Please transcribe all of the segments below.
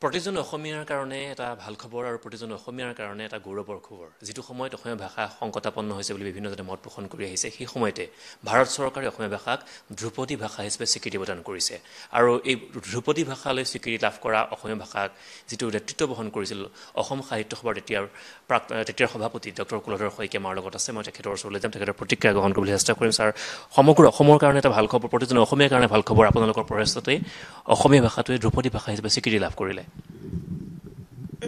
প্ৰতিজন অসমীয়াৰ কাৰণে এটা ভাল খবৰ আৰু প্ৰতিজন অসমীয়াৰ কাৰণে এটা গৌৰৱৰ খবৰ। যিটো সময়ত অসমীয়া ভাষা সংকটাপন্ন হৈছে বুলি বিভিন্নজনে মত পোষণ কৰি আহিছে, সেই সময়তে ভাৰত চৰকাৰে অসমীয়া ভাষাক ধ্ৰুপদী ভাষা হিচাপে স্বীকৃতি প্ৰদান কৰিছে। আৰু এই ধ্ৰুপদী ভাষালৈ স্বীকৃতি লাভ কৰা অসমীয়া ভাষাক যিটো নেতৃত্ব বহন কৰিছিল অসম সাহিত্য সভাৰ তেতিয়াৰ সভাপতি ডক্টৰ কুলধৰ শইকীয়া আমাৰ লগত আছে। মই তেখেতৰ ওচৰলৈ যাম, তেখেতৰ প্ৰতিক্ৰিয়া গ্ৰহণ কৰিবলৈ চেষ্টা কৰিম। ছাৰ, সমগ্ৰ অসমৰ কাৰণে এটা ভাল খবৰ, প্ৰতিজন অসমীয়াৰ কাৰণে ভাল খবৰ। আপোনালোকৰ প্ৰয়াসতেই অসমীয়া ভাষাটোৱে ধ্ৰুপদী ভাষা হিচাপে স্বীকৃতি লাভ কৰিলে।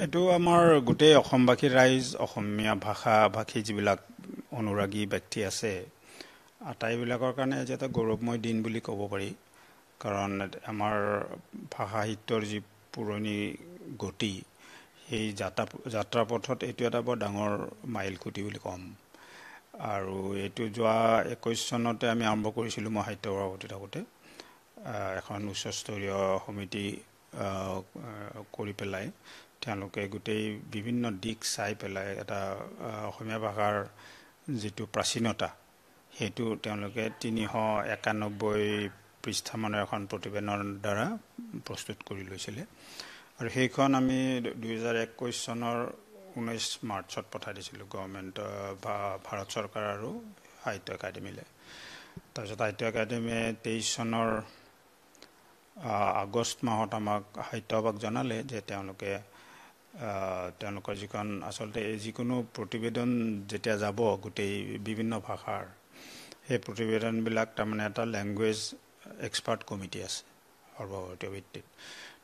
এইটো আমাৰ গোটেই অসমবাসী ৰাইজ, অসমীয়া ভাষা ভাষী যিবিলাক অনুৰাগী ব্যক্তি আছে, আটাইবিলাকৰ কাৰণে আজি এটা গৌৰৱময় দিন বুলি ক'ব পাৰি। কাৰণ আমাৰ ভাষা সাহিত্যৰ যি পুৰণি গতি, সেই যাত্ৰাপথত এইটো এটা বৰ ডাঙৰ মাইল খুঁটি বুলি ক'ম। আৰু এইটো যোৱা 21 চনতে আমি আৰম্ভ কৰিছিলোঁ। মই সাহিত্য সভাপতি থাকোঁতে এখন উচ্চস্তৰীয় সমিতি কৰি পেলাই তেওঁলোকে গোটেই বিভিন্ন দিশ চাই পেলাই এটা অসমীয়া ভাষাৰ যিটো প্ৰাচীনতা, সেইটো তেওঁলোকে 391 পৃষ্ঠামানৰ এখন প্ৰতিবেদনৰ দ্বাৰা প্ৰস্তুত কৰি লৈছিলে। আৰু সেইখন আমি 2021 চনৰ 19 মাৰ্চত পঠাই দিছিলোঁ গভৰ্ণমেণ্ট বা ভাৰত চৰকাৰ আৰু সাহিত্য একাডেমীলৈ। তাৰপিছত সাহিত্য একাডেমীয়ে 23 চনৰ আগষ্ট মাহত আমাক সাহিত্য সভাক জনালে যে তেওঁলোকৰ যিখন আচলতে যিকোনো প্ৰতিবেদন যেতিয়া যাব গোটেই বিভিন্ন ভাষাৰ, সেই প্ৰতিবেদনবিলাক তাৰমানে এটা লেংগুৱেজ এক্সপাৰ্ট কমিটি আছে সৰ্বভাৰতীয় ভিত্তিত।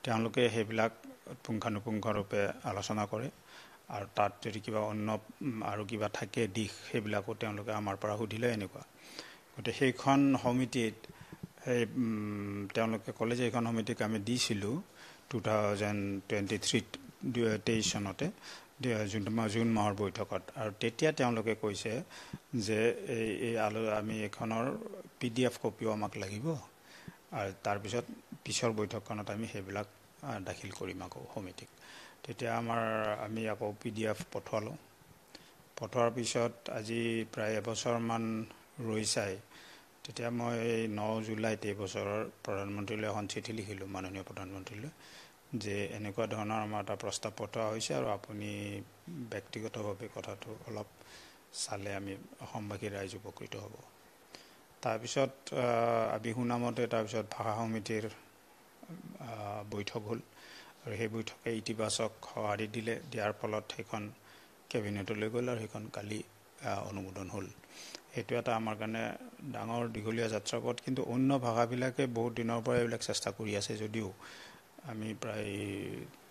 তেওঁলোকে সেইবিলাক পুংখানুপুংখৰূপে আলোচনা কৰে আৰু তাত যদি কিবা অন্য আৰু কিবা থাকে দিশ, সেইবিলাকো তেওঁলোকে আমাৰ পৰা সুধিলে এনেকুৱা। গতিকে সেইখন সমিতিত তেওঁলোকে ক'লে যে এইখন সমিতিক আমি দিছিলোঁ 2023 চনতে জুন মাহৰ বৈঠকত। আৰু তেতিয়া তেওঁলোকে কৈছে যে আমি এইখনৰ PDF কপিও আমাক লাগিব, আৰু তাৰপিছত পিছৰ বৈঠকখনত আমি সেইবিলাক দাখিল কৰিম আকৌ সমিতিক। তেতিয়া আমি আকৌ PDF পঠোৱালোঁ। পঠোৱাৰ পিছত আজি প্ৰায় এবছৰমান ৰৈ চাই তেতিয়া মই 9 জুলাইত এইবছৰৰ প্ৰধানমন্ত্ৰীলৈ এখন চিঠি লিখিলোঁ, মাননীয় প্ৰধানমন্ত্ৰীলৈ, যে এনেকুৱা ধৰণৰ আমাৰ এটা প্ৰস্তাৱ পঠোৱা হৈছে আৰু আপুনি ব্যক্তিগতভাৱে কথাটো অলপ চালে আমি অসমবাসী ৰাইজ উপকৃত হ'ব। তাৰপিছত আমি শুনামতে তাৰপিছত ভাষা সমিতিৰ বৈঠক হ'ল আৰু সেই বৈঠকে ইতিবাচক সঁহাৰি দিয়াৰ ফলত সেইখন কেবিনেটলৈ গ'ল আৰু সেইখন কালি অনুমোদন হ'ল। সেইটো এটা আমাৰ কাৰণে ডাঙৰ দীঘলীয়া যাত্ৰাপথ। কিন্তু অন্য ভাষাবিলাকে বহুত দিনৰ পৰা এইবিলাক চেষ্টা কৰি আছে যদিও আমি প্ৰায়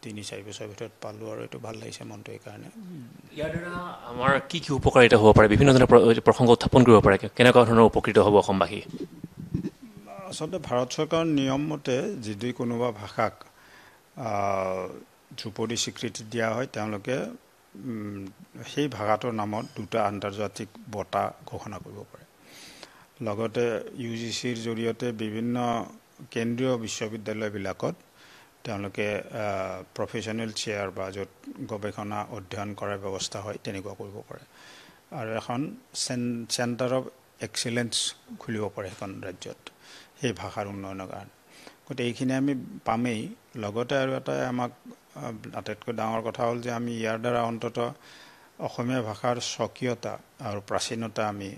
3-4 বছৰৰ ভিতৰত পালোঁ, আৰু এইটো ভাল লাগিছে মনটো। এইকাৰণে ইয়াৰ দ্বাৰা আমাৰ কি উপকাৰিতা হ'ব পাৰে, বিভিন্নজনে প্ৰসংগ উত্থাপন কৰিব পাৰে, কেনেকুৱা ধৰণৰ উপকৃত হ'ব অসমবাসী? আচলতে ভাৰত চৰকাৰৰ নিয়ম মতে যদি কোনোবা ভাষাক ধ্ৰুপদী স্বীকৃতি দিয়া হয়, তেওঁলোকে সেই ভাষাটোৰ নামত 2টা আন্তৰ্জাতিক বঁটা ঘোষণা কৰিব পাৰে। লগতে UGCৰ জৰিয়তে বিভিন্ন কেন্দ্ৰীয় বিশ্ববিদ্যালয়বিলাকত তেওঁলোকে প্ৰফেশ্যনেল চেয়াৰ বা য'ত গৱেষণা অধ্যয়ন কৰাৰ ব্যৱস্থা হয় তেনেকুৱা কৰিব পাৰে। আৰু এখন চেণ্টাৰ অফ এক্সিলেঞ্চ খুলিব পাৰে এখন ৰাজ্যত সেই ভাষাৰ উন্নয়নৰ কাৰণে। গতিকে এইখিনি আমি পামেই। লগতে আৰু এটাই আমাক আটাইতকৈ ডাঙৰ কথা হ'ল যে আমি ইয়াৰ দ্বাৰা অন্ততঃ অসমীয়া ভাষাৰ স্বকীয়তা আৰু প্ৰাচীনতা আমি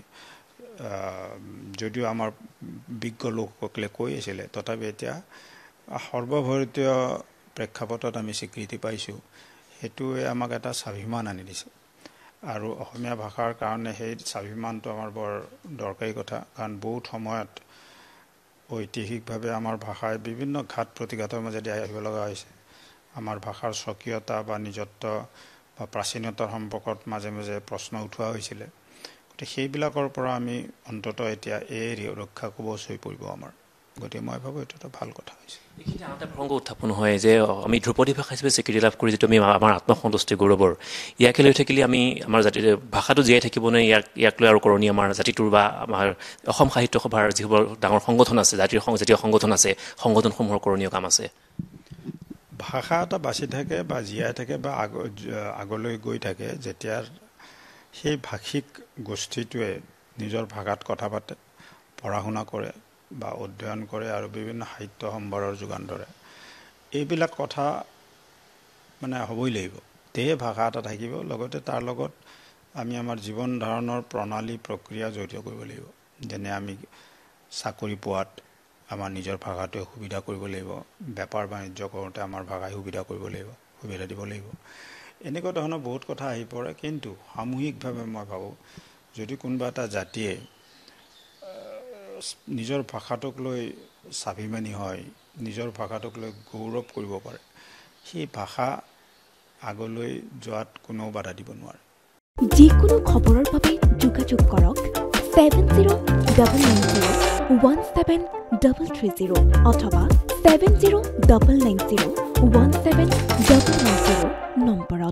যদিও আমাৰ বিজ্ঞ লোকসকলে কৈ আছিলে, তথাপি এতিয়া সৰ্বভাৰতীয় প্ৰেক্ষাপটত আমি স্বীকৃতি পাইছোঁ। সেইটোৱে আমাক এটা স্বাভিমান আনি দিছে, আৰু অসমীয়া ভাষাৰ কাৰণে সেই স্বাভিমানটো আমাৰ বৰ দৰকাৰী কথা। কাৰণ বহুত সময়ত ঐতিহাসিকভাৱে আমাৰ ভাষাই বিভিন্ন ঘাত প্ৰতিঘাতৰ মাজেদি আহিব লগা হৈছে। আমাৰ ভাষাৰ স্বকীয়তা বা নিজত্ব বা প্ৰাচীনতাৰ সম্পৰ্কত মাজে মাজে প্ৰশ্ন উঠোৱা হৈছিলে। গতিকে সেইবিলাকৰ পৰা আমি অন্ততঃ এতিয়া ৰক্ষা কৱচ হৈ পৰিব আমাৰ। গতিকে মই ভাবোঁ এইটো এটা ভাল কথা হৈছে। এইখিনি আন এটা প্ৰসংগ উত্থাপন হয় যে আমি ধ্ৰুপদী ভাষা হিচাপে স্বীকৃতি লাভ কৰি যিটো আমি আমাৰ আত্মসন্তুষ্টি গৌৰৱৰ, ইয়াকে লৈ থাকিলে আমাৰ জাতিৰ ভাষাটো জীয়াই থাকিব নে, ইয়াক লৈ আৰু কৰণীয় আমাৰ জাতিটোৰ বা আমাৰ অসম সাহিত্য সভাৰ যিবোৰ ডাঙৰ সংগঠন আছে, জাতীয় সংগঠন আছে, সংগঠনসমূহৰ কৰণীয় কাম আছে? ভাষা এটা বাচি থাকে বা জীয়াই থাকে বা আগলৈ গৈ থাকে যেতিয়া সেই ভাষিক গোষ্ঠীটোৱে নিজৰ ভাষাত কথা পাতে, পঢ়া শুনা কৰে বা অধ্যয়ন কৰে আৰু বিভিন্ন সাহিত্য সম্ভাৰৰ যোগান ধৰে। এইবিলাক কথা মানে হ'বই লাগিব তেহে ভাষা এটা থাকিব লগতে তাৰ লগত আমি আমাৰ জীৱন ধাৰণৰ প্ৰণালী প্ৰক্ৰিয়া জড়িত কৰিব লাগিব যেনে আমি চাকৰি পোৱাত আমাৰ নিজৰ ভাষাটোৱে সুবিধা কৰিব লাগিব বেপাৰ বাণিজ্য কৰোঁতে আমাৰ ভাষাই সুবিধা কৰিব লাগিব সুবিধা দিব লাগিব এনেকুৱা ধৰণৰ বহুত কথা আহি পৰে কিন্তু সামূহিকভাৱে মই ভাবোঁ যদি কোনোবা এটা জাতিয়ে নিজৰ ভাষাটোক লৈ স্বাভিমানী হয় নিজৰ ভাষাটোক লৈ গৌৰৱ কৰিব পাৰে সেই ভাষা আগলৈ যোৱাত কোনো বাধা দিব নোৱাৰে যিকোনো খবৰৰ বাবে যোগাযোগ কৰক 7099017330 অথবা 7099017390 নম্বৰত